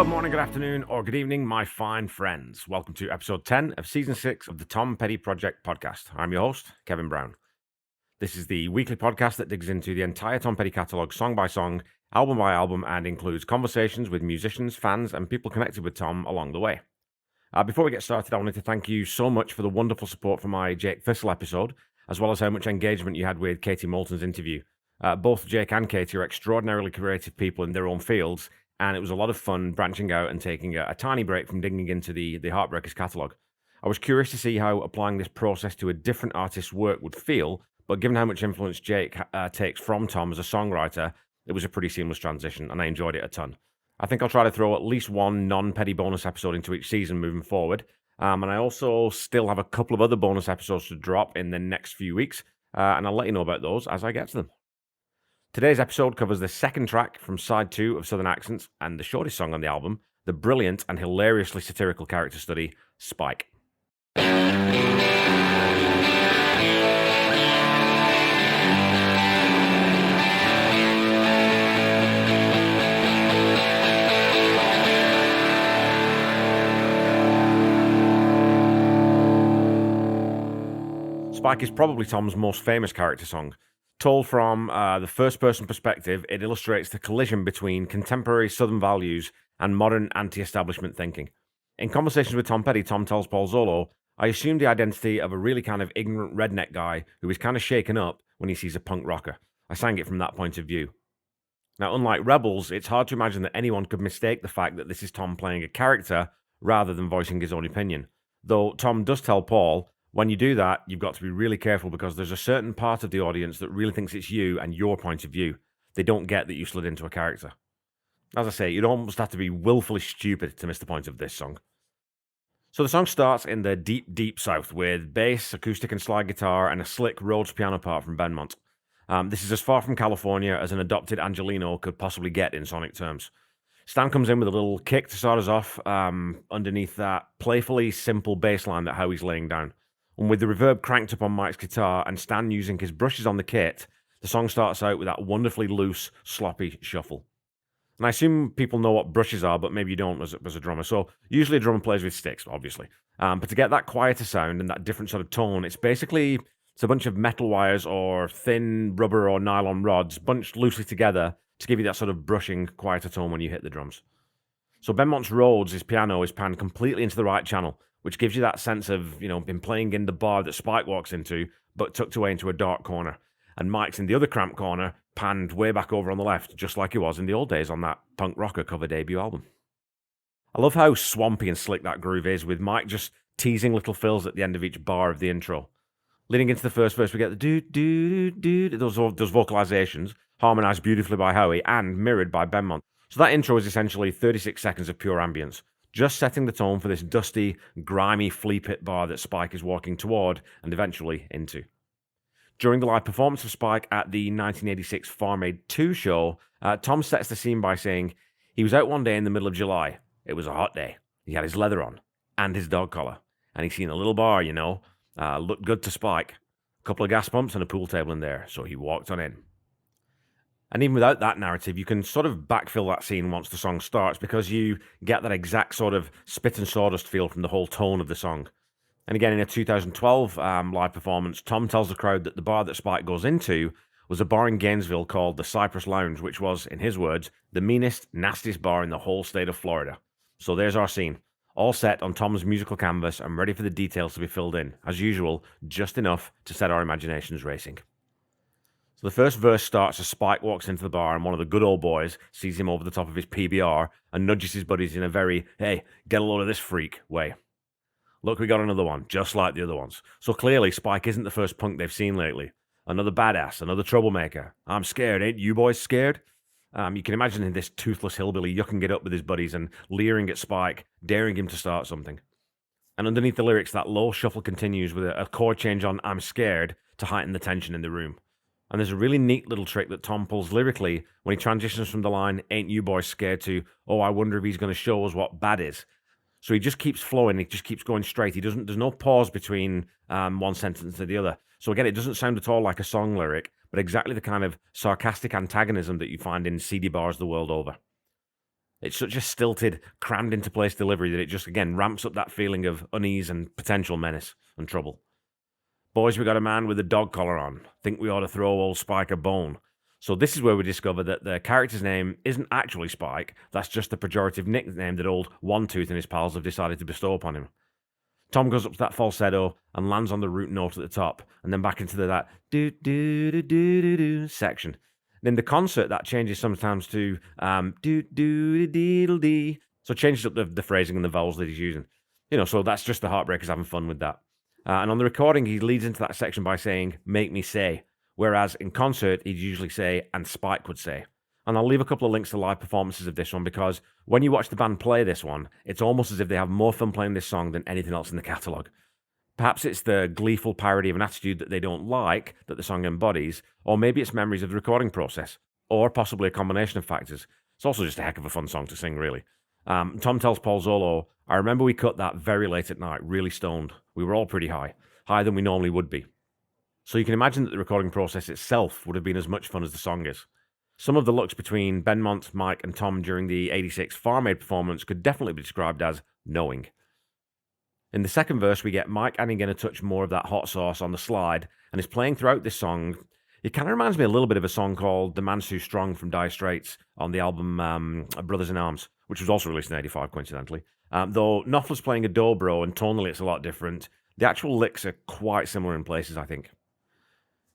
Good morning, good afternoon, or good evening, my fine friends. Welcome to episode 10 of season 6 of the Tom Petty Project podcast. I'm your host, Kevin Brown. This is the weekly podcast that digs into the entire Tom Petty catalogue, song by song, album by album, and includes conversations with musicians, fans, and people connected with Tom along the way. Before we get started, I wanted to thank you so much for the wonderful support for my Jake Thistle episode, as well as how much engagement you had with Katie Moulton's interview. Both Jake and Katie are extraordinarily creative people in their own fields, and it was a lot of fun branching out and taking a tiny break from digging into the Heartbreakers catalogue. I was curious to see how applying this process to a different artist's work would feel, but given how much influence Jake takes from Tom as a songwriter, it was a pretty seamless transition, and I enjoyed it a ton. I think I'll try to throw at least one non-Petty bonus episode into each season moving forward, and I also still have a couple of other bonus episodes to drop in the next few weeks, and I'll let you know about those as I get to them. Today's episode covers the second track from side 2 of Southern Accents and the shortest song on the album, the brilliant and hilariously satirical character study, Spike. Spike is probably Tom's most famous character song. Told from the first-person perspective, it illustrates the collision between contemporary Southern values and modern anti-establishment thinking. In conversations with Tom Petty, Tom tells Paul Zollo, "I assumed the identity of a really kind of ignorant redneck guy who is kind of shaken up when he sees a punk rocker. I sang it from that point of view." Now, unlike Rebels, it's hard to imagine that anyone could mistake the fact that this is Tom playing a character rather than voicing his own opinion. Though Tom does tell Paul, when you do that, you've got to be really careful because there's a certain part of the audience that really thinks it's you and your point of view. They don't get that you slid into a character. As I say, you'd almost have to be willfully stupid to miss the point of this song. So the song starts in the deep, deep south with bass, acoustic and slide guitar, and a slick Rhodes piano part from Benmont. This is as far from California as an adopted Angelino could possibly get in sonic terms. Stan comes in with a little kick to start us off underneath that playfully simple bass line that Howie's laying down. And with the reverb cranked up on Mike's guitar and Stan using his brushes on the kit, the song starts out with that wonderfully loose, sloppy shuffle. And I assume people know what brushes are, but maybe you don't as a drummer. So usually a drummer plays with sticks, obviously. But to get that quieter sound and that different sort of tone, it's a bunch of metal wires or thin rubber or nylon rods bunched loosely together to give you that sort of brushing, quieter tone when you hit the drums. So Benmont's Rhodes, his piano, is panned completely into the right channel, which gives you that sense of, been playing in the bar that Spike walks into, but tucked away into a dark corner. And Mike's in the other cramped corner, panned way back over on the left, just like he was in the old days on that punk rocker cover debut album. I love how swampy and slick that groove is, with Mike just teasing little fills at the end of each bar of the intro. Leading into the first verse, we get the do-do-do-do, those vocalizations, harmonized beautifully by Howie and mirrored by Benmont. So that intro is essentially 36 seconds of pure ambience, just setting the tone for this dusty, grimy flea pit bar that Spike is walking toward and eventually into. During the live performance of Spike at the 1986 Farm Aid 2 show, Tom sets the scene by saying, he was out one day in the middle of July. It was a hot day. He had his leather on and his dog collar, and he seen a little bar, looked good to Spike. A couple of gas pumps and a pool table in there, so he walked on in. And even without that narrative, you can sort of backfill that scene once the song starts because you get that exact sort of spit and sawdust feel from the whole tone of the song. And again, in a 2012 live performance, Tom tells the crowd that the bar that Spike goes into was a bar in Gainesville called the Cypress Lounge, which was, in his words, the meanest, nastiest bar in the whole state of Florida. So there's our scene, all set on Tom's musical canvas and ready for the details to be filled in. As usual, just enough to set our imaginations racing. So the first verse starts as Spike walks into the bar and one of the good old boys sees him over the top of his PBR and nudges his buddies in a very, hey, get a load of this freak way. Look, we got another one, just like the other ones. So clearly, Spike isn't the first punk they've seen lately. Another badass, another troublemaker. I'm scared, ain't you boys scared? You can imagine this toothless hillbilly yucking it up with his buddies and leering at Spike, daring him to start something. And underneath the lyrics, that low shuffle continues with a chord change on I'm scared to heighten the tension in the room. And there's a really neat little trick that Tom pulls lyrically when he transitions from the line, ain't you boys scared, to, oh, I wonder if he's going to show us what bad is. So he just keeps flowing, he just keeps going straight. There's no pause between one sentence to the other. So again, it doesn't sound at all like a song lyric, but exactly the kind of sarcastic antagonism that you find in seedy bars the world over. It's such a stilted, crammed into place delivery that it just, again, ramps up that feeling of unease and potential menace and trouble. Boys, we got a man with a dog collar on. Think we ought to throw old Spike a bone. So this is where we discover that the character's name isn't actually Spike. That's just the pejorative nickname that old One Tooth and his pals have decided to bestow upon him. Tom goes up to that falsetto and lands on the root note at the top, and then back into that do do do do do do section. And in the concert, that changes sometimes to do do deedle dee. So it changes up the phrasing and the vowels that he's using. So that's just the Heartbreakers having fun with that. And on the recording, he leads into that section by saying, "Make me say," whereas in concert, he'd usually say, "and Spike would say." And I'll leave a couple of links to live performances of this one because when you watch the band play this one, it's almost as if they have more fun playing this song than anything else in the catalogue. Perhaps it's the gleeful parody of an attitude that they don't like that the song embodies, or maybe it's memories of the recording process, or possibly a combination of factors. It's also just a heck of a fun song to sing, really. Tom tells Paul Zollo, "I remember we cut that very late at night, really stoned. We were all pretty high, higher than we normally would be." So you can imagine that the recording process itself would have been as much fun as the song is. Some of the looks between Benmont, Mike, and Tom during the '86 Farm Aid performance could definitely be described as knowing. In the second verse, we get Mike adding in a touch more of that hot sauce on the slide, and is playing throughout this song. It kind of reminds me a little bit of a song called "The Man's Too Strong" from Dire Straits on the album Brothers in Arms, which was also released in '85, coincidentally. Though Knopfler's playing a dobro and tonally it's a lot different, the actual licks are quite similar in places, I think.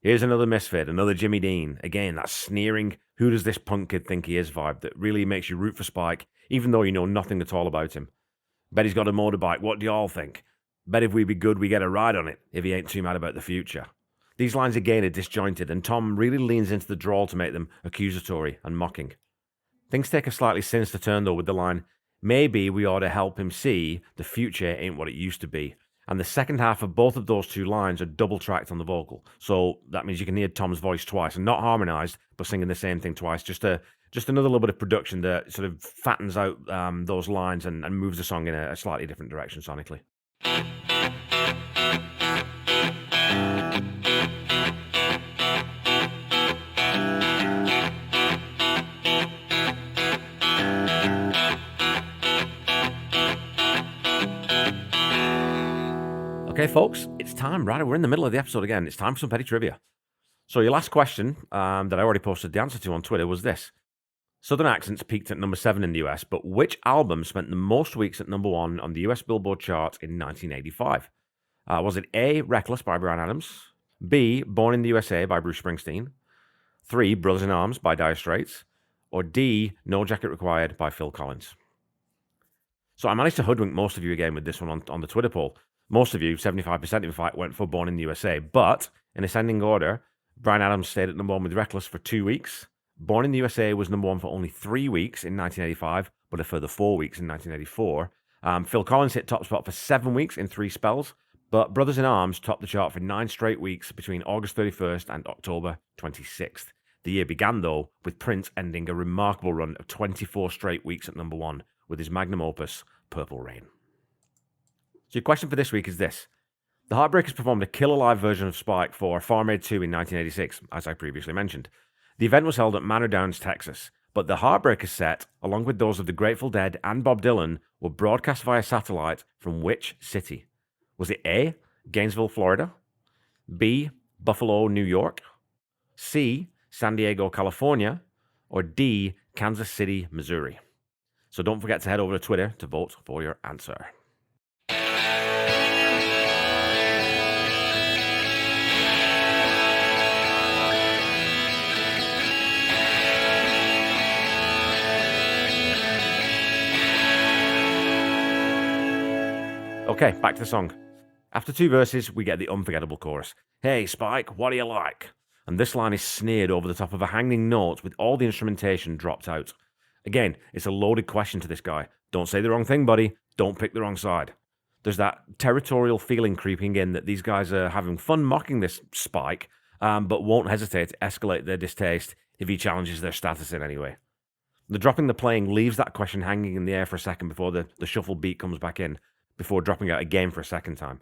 Here's another misfit, another Jimmy Dean. Again, that sneering, who does this punk kid think he is vibe that really makes you root for Spike, even though you know nothing at all about him. Bet he's got a motorbike, what do y'all think? Bet if we be good, we get a ride on it, if he ain't too mad about the future. These lines again are disjointed, and Tom really leans into the drawl to make them accusatory and mocking. Things take a slightly sinister turn, though, with the line, "Maybe we ought to help him see the future ain't what it used to be." And the second half of both of those two lines are double-tracked on the vocal. So that means you can hear Tom's voice twice, and not harmonized, but singing the same thing twice. Just another little bit of production that sort of fattens out those lines and moves the song in a slightly different direction sonically. Okay, folks, it's time, right? We're in the middle of the episode again. It's time for some petty trivia. So your last question that I already posted the answer to on Twitter was this. Southern Accents peaked at number 7 in the US, but which album spent the most weeks at number 1 on the US Billboard chart in 1985? Was it A, Reckless by Bryan Adams, B, Born in the USA by Bruce Springsteen, 3, Brothers in Arms by Dire Straits, or D, No Jacket Required by Phil Collins? So I managed to hoodwink most of you again with this one on the Twitter poll. Most of you, 75% in fact, went for Born in the USA, but in ascending order, Bryan Adams stayed at number 1 with Reckless for 2 weeks. Born in the USA was number 1 for only 3 weeks in 1985, but a further 4 weeks in 1984. Phil Collins hit top spot for 7 weeks in 3 spells, but Brothers in Arms topped the chart for 9 straight weeks between August 31st and October 26th. The year began, though, with Prince ending a remarkable run of 24 straight weeks at number 1 with his magnum opus, Purple Rain. So your question for this week is this. The Heartbreakers performed a Kill Alive version of Spike for Farm Aid 2 in 1986, as I previously mentioned. The event was held at Manor Downs, Texas, but the Heartbreakers set, along with those of the Grateful Dead and Bob Dylan, were broadcast via satellite from which city? Was it A, Gainesville, Florida, B, Buffalo, New York, C, San Diego, California, or D, Kansas City, Missouri? So don't forget to head over to Twitter to vote for your answer. Okay, back to the song. After 2 verses, we get the unforgettable chorus. "Hey, Spike, what do you like?" And this line is sneered over the top of a hanging note with all the instrumentation dropped out. Again, it's a loaded question to this guy. Don't say the wrong thing, buddy. Don't pick the wrong side. There's that territorial feeling creeping in that these guys are having fun mocking this Spike, but won't hesitate to escalate their distaste if he challenges their status in any way. The dropping the playing leaves that question hanging in the air for a second before the shuffle beat comes back in, before dropping out again for a second time.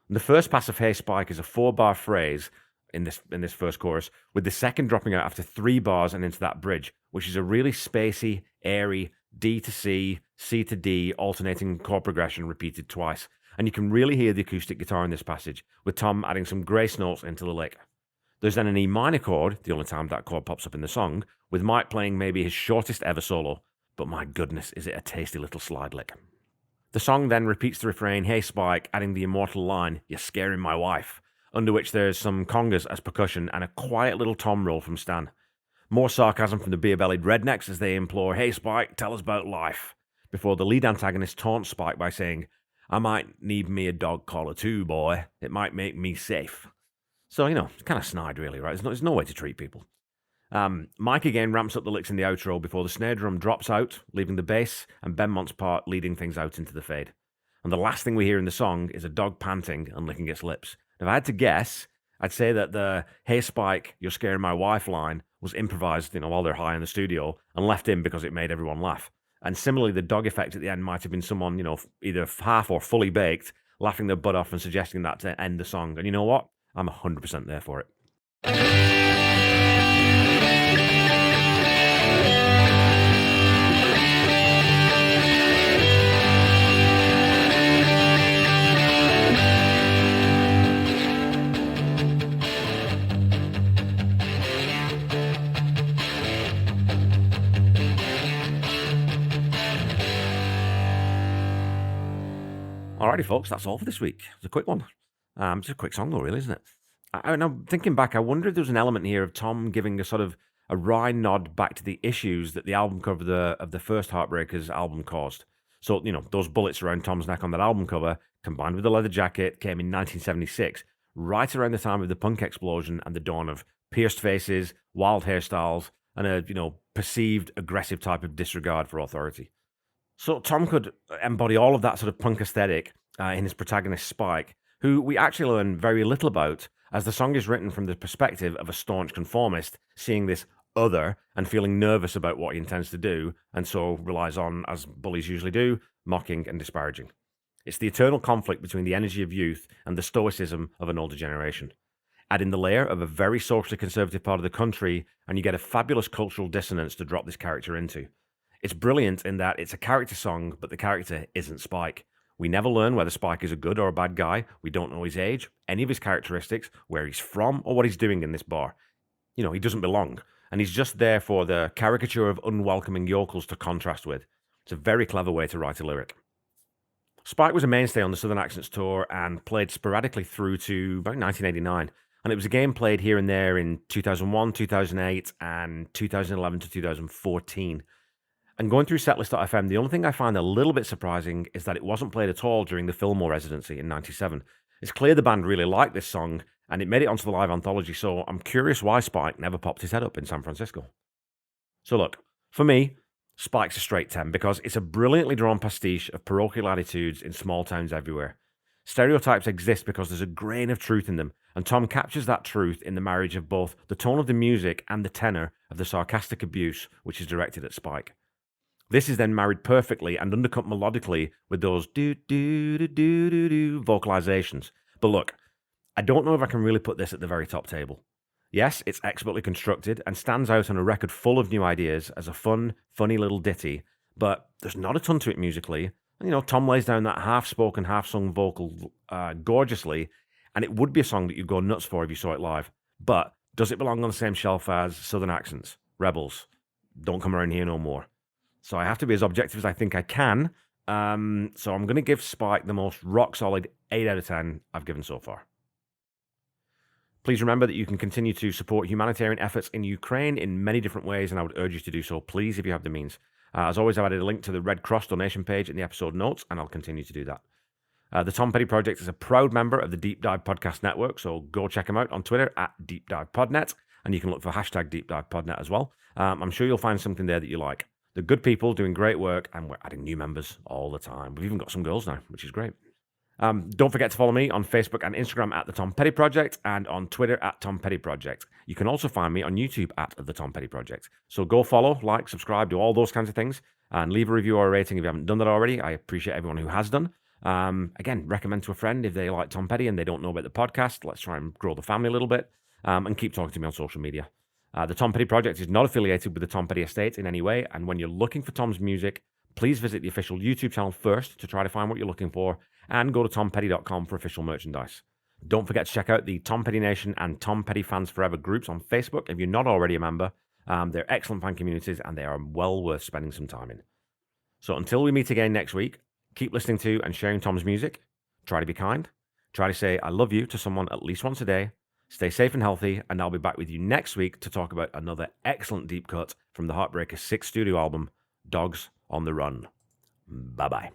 The first pass of "Hey Spike" is a 4-bar phrase. in this first chorus, with the second dropping out after 3 bars and into that bridge, which is a really spacey, airy D to C, C to D alternating chord progression repeated twice. And you can really hear the acoustic guitar in this passage, with Tom adding some grace notes into the lick. There's then an E minor chord, the only time that chord pops up in the song, with Mike playing maybe his shortest ever solo, but my goodness, is it a tasty little slide lick. The song then repeats the refrain, "Hey Spike," adding the immortal line, "You're scaring my wife," under which there's some congas as percussion and a quiet little tom roll from Stan. More sarcasm from the beer-bellied rednecks as they implore, "Hey Spike, tell us about life," before the lead antagonist taunts Spike by saying, "I might need me a dog collar too, boy. It might make me safe." So, it's kind of snide, really, right? There's no way to treat people. Mike again ramps up the licks in the outro before the snare drum drops out, leaving the bass and Benmont's part leading things out into the fade. And the last thing we hear in the song is a dog panting and licking its lips. If I had to guess, I'd say that the "Hey Spike, you're scaring my wife" line was improvised, while they're high in the studio and left in because it made everyone laugh. And similarly, the dog effect at the end might have been someone, either half or fully baked, laughing their butt off and suggesting that to end the song. And you know what? I'm 100% there for it. Alrighty, folks, that's all for this week. It's a quick one. Just a quick song, though, really, isn't it? Now, thinking back, I wonder if there's an element here of Tom giving a sort of a wry nod back to the issues that the album cover of the first Heartbreakers album caused. So, those bullets around Tom's neck on that album cover, combined with the leather jacket, came in 1976, right around the time of the punk explosion and the dawn of pierced faces, wild hairstyles, and a, perceived aggressive type of disregard for authority. So Tom could embody all of that sort of punk aesthetic in his protagonist Spike, who we actually learn very little about, as the song is written from the perspective of a staunch conformist, seeing this other and feeling nervous about what he intends to do, and so relies on, as bullies usually do, mocking and disparaging. It's the eternal conflict between the energy of youth and the stoicism of an older generation. Add in the layer of a very socially conservative part of the country, and you get a fabulous cultural dissonance to drop this character into. It's brilliant in that it's a character song, but the character isn't Spike. We never learn whether Spike is a good or a bad guy. We don't know his age, any of his characteristics, where he's from, or what he's doing in this bar. He doesn't belong, and he's just there for the caricature of unwelcoming yokels to contrast with. It's a very clever way to write a lyric. Spike was a mainstay on the Southern Accents tour and played sporadically through to about 1989, and it was a game played here and there in 2001, 2008, and 2011 to 2014. And going through setlist.fm, the only thing I find a little bit surprising is that it wasn't played at all during the Fillmore residency in 97. It's clear the band really liked this song, and it made it onto the live anthology, so I'm curious why Spike never popped his head up in San Francisco. So look, for me, Spike's a straight 10 because it's a brilliantly drawn pastiche of parochial attitudes in small towns everywhere. Stereotypes exist because there's a grain of truth in them, and Tom captures that truth in the marriage of both the tone of the music and the tenor of the sarcastic abuse which is directed at Spike. This is then married perfectly and undercut melodically with those do-do-do-do-do-do vocalizations. But look, I don't know if I can really put this at the very top table. Yes, it's expertly constructed and stands out on a record full of new ideas as a fun, funny little ditty, but there's not a ton to it musically. And, Tom lays down that half-spoken, half-sung vocal gorgeously, and it would be a song that you'd go nuts for if you saw it live. But does it belong on the same shelf as Southern Accents, Rebels, Don't Come Around Here No More? So I have to be as objective as I think I can. So I'm going to give Spike the most rock-solid 8 out of 10 I've given so far. Please remember that you can continue to support humanitarian efforts in Ukraine in many different ways, and I would urge you to do so, please, if you have the means. As always, I've added a link to the Red Cross donation page in the episode notes, and I'll continue to do that. The Tom Petty Project is a proud member of the Deep Dive Podcast Network, so go check them out on Twitter at DeepDivePodNet, and you can look for hashtag DeepDivePodNet as well. I'm sure you'll find something there that you like. They're good people doing great work, and we're adding new members all the time. We've even got some girls now, which is great. Don't forget to follow me on Facebook and Instagram at The Tom Petty Project and on Twitter at Tom Petty Project. You can also find me on YouTube at The Tom Petty Project. So go follow, like, subscribe, do all those kinds of things, and leave a review or a rating if you haven't done that already. I appreciate everyone who has done. Again, recommend to a friend if they like Tom Petty and they don't know about the podcast. Let's try and grow the family a little bit. and keep talking to me on social media. The Tom Petty Project is not affiliated with the Tom Petty Estate in any way, and when you're looking for Tom's music, please visit the official YouTube channel first to try to find what you're looking for, and go to tompetty.com for official merchandise. Don't forget to check out the Tom Petty Nation and Tom Petty Fans Forever groups on Facebook if you're not already a member. They're excellent fan communities, and they are well worth spending some time in. So until we meet again next week, keep listening to and sharing Tom's music. Try to be kind. Try to say I love you to someone at least once a day. Stay safe and healthy, and I'll be back with you next week to talk about another excellent deep cut from the Heartbreakers' 6th studio album, Dogs on the Run. Bye-bye.